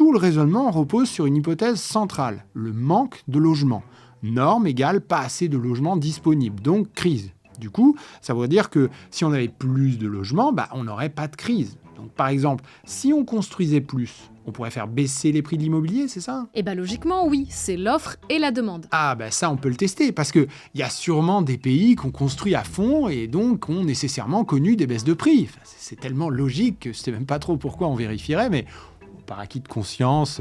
tout le raisonnement repose sur une hypothèse centrale, le manque de logements. Norme égale pas assez de logements disponibles, donc crise. Du coup, ça veut dire que si on avait plus de logements, on n'aurait pas de crise. Donc par exemple, si on construisait plus, on pourrait faire baisser les prix de l'immobilier, c'est ça ? Eh ben logiquement, oui, c'est l'offre et la demande. Ah ça on peut le tester, parce qu'il y a sûrement des pays qui ont construit à fond et donc ont nécessairement connu des baisses de prix. Enfin, c'est tellement logique que je ne sais même pas trop pourquoi on vérifierait, mais par acquis de conscience...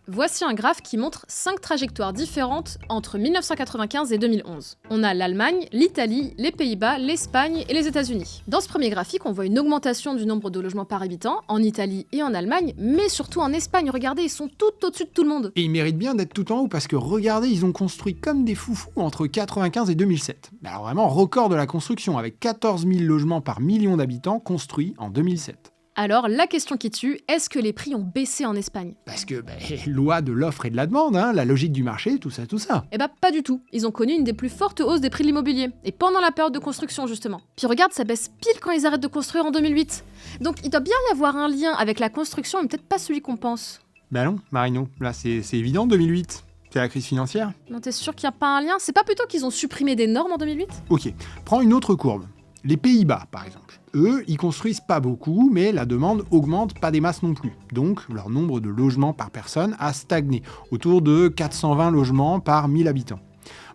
Voici un graphe qui montre 5 trajectoires différentes entre 1995 et 2011. On a l'Allemagne, l'Italie, les Pays-Bas, l'Espagne et les États-Unis. Dans ce premier graphique, on voit une augmentation du nombre de logements par habitant en Italie et en Allemagne, mais surtout en Espagne. Regardez, ils sont tout au-dessus de tout le monde. Et ils méritent bien d'être tout en haut parce que regardez, ils ont construit comme des foufous entre 1995 et 2007. Alors vraiment, record de la construction avec 14 000 logements par million d'habitants construits en 2007. Alors, la question qui tue, est-ce que les prix ont baissé en Espagne ? Parce que, loi de l'offre et de la demande, la logique du marché, tout ça. Eh pas du tout. Ils ont connu une des plus fortes hausses des prix de l'immobilier. Et pendant la période de construction, justement. Puis regarde, ça baisse pile quand ils arrêtent de construire en 2008. Donc il doit bien y avoir un lien avec la construction, mais peut-être pas celui qu'on pense. Non, Marino, là c'est évident, 2008. C'est la crise financière. Non, t'es sûr qu'il n'y a pas un lien ? C'est pas plutôt qu'ils ont supprimé des normes en 2008 ? Ok, prends une autre courbe. Les Pays-Bas, par exemple. Eux, ils construisent pas beaucoup, mais la demande augmente pas des masses non plus. Donc, leur nombre de logements par personne a stagné, autour de 420 logements par 1000 habitants.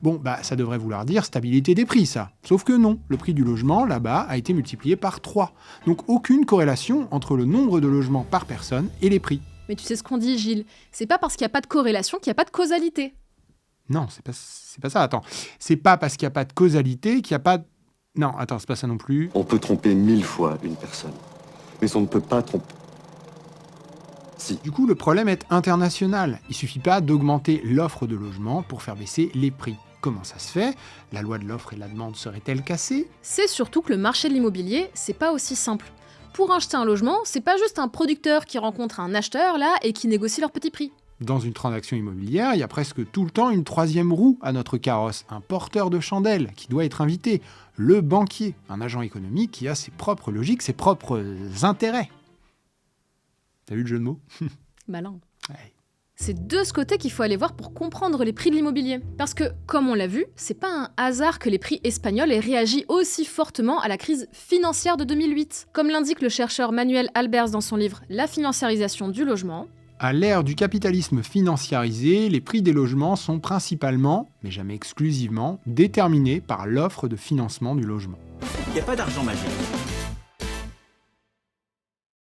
Bon, ça devrait vouloir dire stabilité des prix, ça. Sauf que non, le prix du logement, là-bas, a été multiplié par 3. Donc, aucune corrélation entre le nombre de logements par personne et les prix. Mais tu sais ce qu'on dit, Gilles, c'est pas parce qu'il n'y a pas de corrélation qu'il n'y a pas de causalité. Non, c'est pas ça, attends. C'est pas parce qu'il n'y a pas de causalité qu'il n'y a pas de... Non, attends, c'est pas ça non plus. On peut tromper 1000 fois une personne, mais on ne peut pas tromper... Si. Du coup, le problème est international. Il suffit pas d'augmenter l'offre de logement pour faire baisser les prix. Comment ça se fait ? La loi de l'offre et de la demande serait-elle cassée ? C'est surtout que le marché de l'immobilier, c'est pas aussi simple. Pour acheter un logement, c'est pas juste un producteur qui rencontre un acheteur, là, et qui négocie leur petit prix. Dans une transaction immobilière, il y a presque tout le temps une troisième roue à notre carrosse, un porteur de chandelle qui doit être invité, le banquier, un agent économique qui a ses propres logiques, ses propres intérêts. T'as vu le jeu de mots ? Malin. Ouais. C'est de ce côté qu'il faut aller voir pour comprendre les prix de l'immobilier. Parce que, comme on l'a vu, c'est pas un hasard que les prix espagnols aient réagi aussi fortement à la crise financière de 2008. Comme l'indique le chercheur Manuel Albers dans son livre « La financiarisation du logement », à l'ère du capitalisme financiarisé, les prix des logements sont principalement, mais jamais exclusivement, déterminés par l'offre de financement du logement. Il n'y a pas d'argent magique.